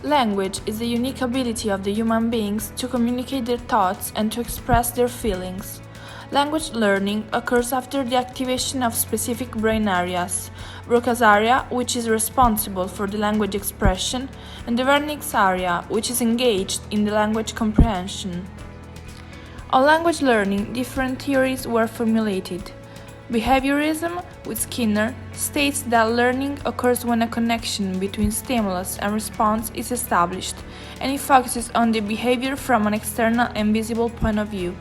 Language is the unique ability of the human beings to communicate their thoughts and to express their feelings. Language learning occurs after the activation of specific brain areas, Broca's area, which is responsible for the language expression, and the Wernicke's area, which is engaged in the language comprehension. On language learning, different theories were formulated. Behaviorism, with Skinner, states that learning occurs when a connection between stimulus and response is established, and it focuses on the behavior from an external and visible point of view.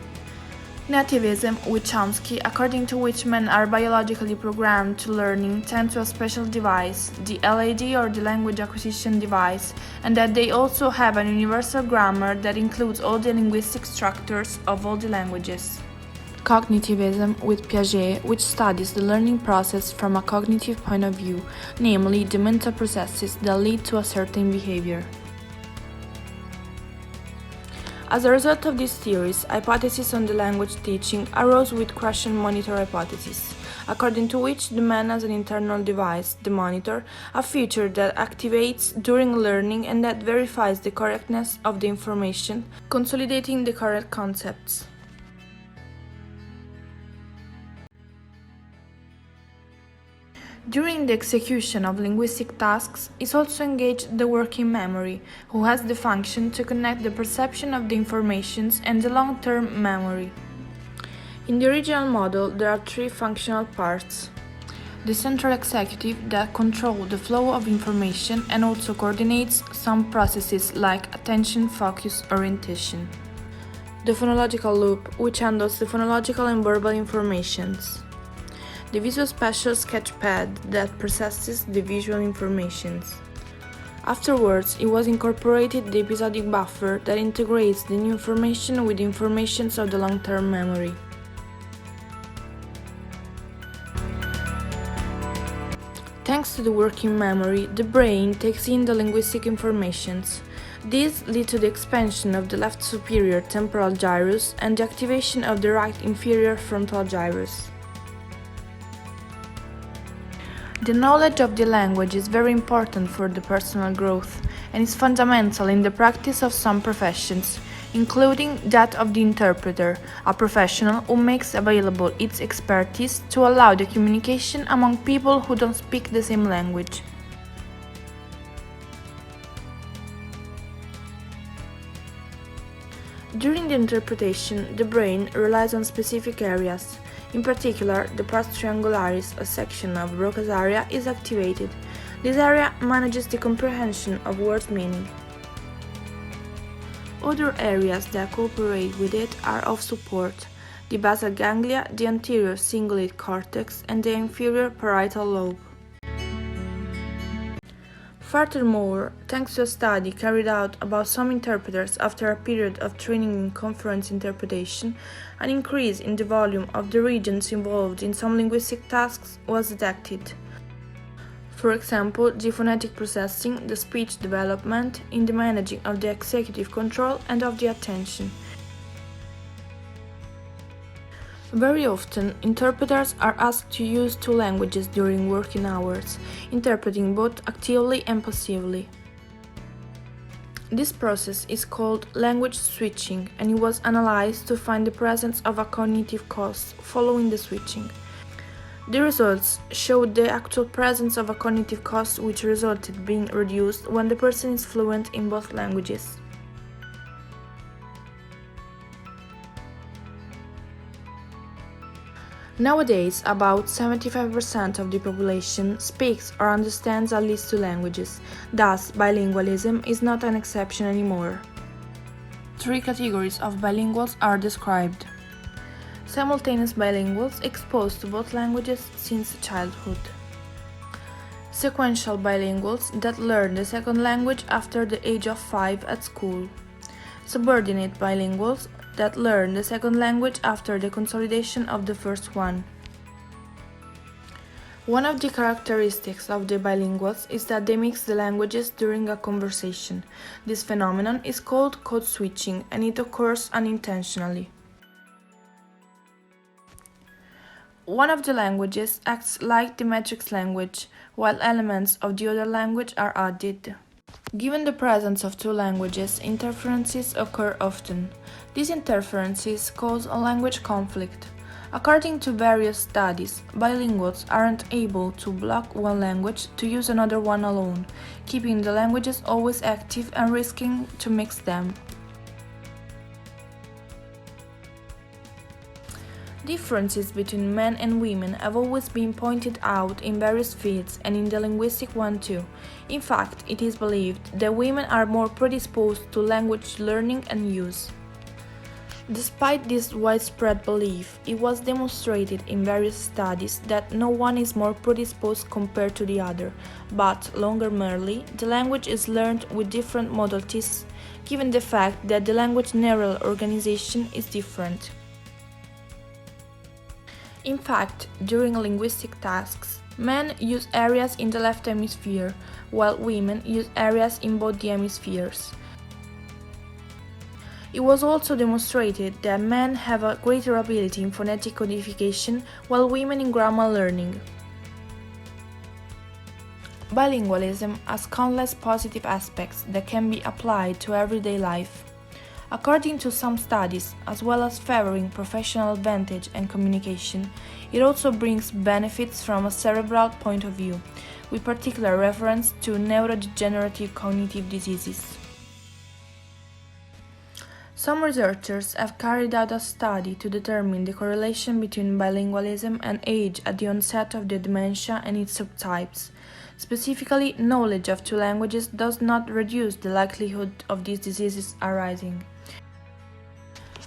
Nativism, with Chomsky, according to which men are biologically programmed to learning, tend to a special device, the LAD or the language acquisition device, and that they also have an universal grammar that includes all the linguistic structures of all the languages. Cognitivism, with Piaget, which studies the learning process from a cognitive point of view, namely the mental processes that lead to a certain behavior. As a result of these theories, hypotheses on the language teaching arose with question monitor hypothesis, according to which the man has an internal device, the monitor, a feature that activates during learning and that verifies the correctness of the information, consolidating the correct concepts. During the execution of linguistic tasks is also engaged the working memory, who has the function to connect the perception of the informations and the long-term memory. In the original model, there are three functional parts. The central executive that controls the flow of information and also coordinates some processes like attention, focus, orientation. The phonological loop, which handles the phonological and verbal informations. The visuospatial sketchpad that processes the visual informations. Afterwards, it was incorporated the episodic buffer that integrates the new information with the informations of the long-term memory. Thanks to the working memory, the brain takes in the linguistic informations. These lead to the expansion of the left superior temporal gyrus and the activation of the right inferior frontal gyrus. The knowledge of the language is very important for the personal growth and is fundamental in the practice of some professions, including that of the interpreter, a professional who makes available its expertise to allow the communication among people who don't speak the same language. During the interpretation, the brain relies on specific areas. In particular, the pars triangularis, a section of Broca's area, is activated. This area manages the comprehension of words' meaning. Other areas that cooperate with it are of support: the basal ganglia, the anterior cingulate cortex, and the inferior parietal lobe. Furthermore, thanks to a study carried out about some interpreters after a period of training in conference interpretation, an increase in the volume of the regions involved in some linguistic tasks was detected. For example, the phonetic processing, the speech development, in the managing of the executive control and of the attention. Very often, interpreters are asked to use two languages during working hours, interpreting both actively and passively. This process is called language switching, and it was analyzed to find the presence of a cognitive cost following the switching. The results showed the actual presence of a cognitive cost which resulted being reduced when the person is fluent in both languages. Nowadays, about 75% of the population speaks or understands at least two languages, thus bilingualism is not an exception anymore. Three categories of bilinguals are described. Simultaneous bilinguals exposed to both languages since childhood. Sequential bilinguals that learn the second language after the age of 5 at school. Subordinate bilinguals that learn the second language after the consolidation of the first one. One of the characteristics of the bilinguals is that they mix the languages during a conversation. This phenomenon is called code switching and it occurs unintentionally. One of the languages acts like the matrix language, while elements of the other language are added. Given the presence of two languages, interferences occur often. These interferences cause a language conflict. According to various studies, bilinguals aren't able to block one language to use another one alone, keeping the languages always active and risking to mix them. Differences between men and women have always been pointed out in various fields and in the linguistic one too. In fact, it is believed that women are more predisposed to language learning and use. Despite this widespread belief, it was demonstrated in various studies that no one is more predisposed compared to the other, but, longer merely, the language is learned with different modalities, given the fact that the language neural organization is different. In fact, during linguistic tasks, men use areas in the left hemisphere, while women use areas in both the hemispheres. It was also demonstrated that men have a greater ability in phonetic codification, while women in grammar learning. Bilingualism has countless positive aspects that can be applied to everyday life. According to some studies, as well as favoring professional advantage and communication, it also brings benefits from a cerebral point of view, with particular reference to neurodegenerative cognitive diseases. Some researchers have carried out a study to determine the correlation between bilingualism and age at the onset of the dementia and its subtypes. Specifically, knowledge of two languages does not reduce the likelihood of these diseases arising.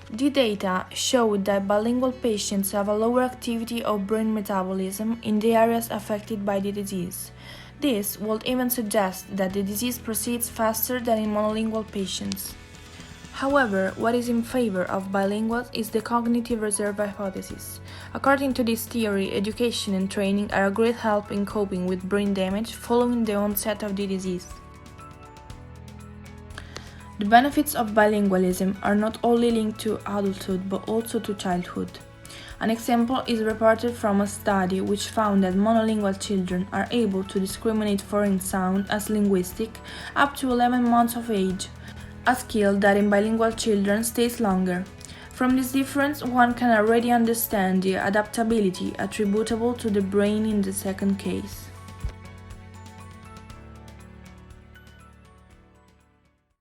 The data showed that bilingual patients have a lower activity of brain metabolism in the areas affected by the disease. This would even suggest that the disease proceeds faster than in monolingual patients. However, what is in favor of bilinguals is the cognitive reserve hypothesis. According to this theory, education and training are a great help in coping with brain damage following the onset of the disease. The benefits of bilingualism are not only linked to adulthood but also to childhood. An example is reported from a study which found that monolingual children are able to discriminate foreign sound as linguistic up to 11 months of age, a skill that in bilingual children stays longer. From this difference, one can already understand the adaptability attributable to the brain in the second case.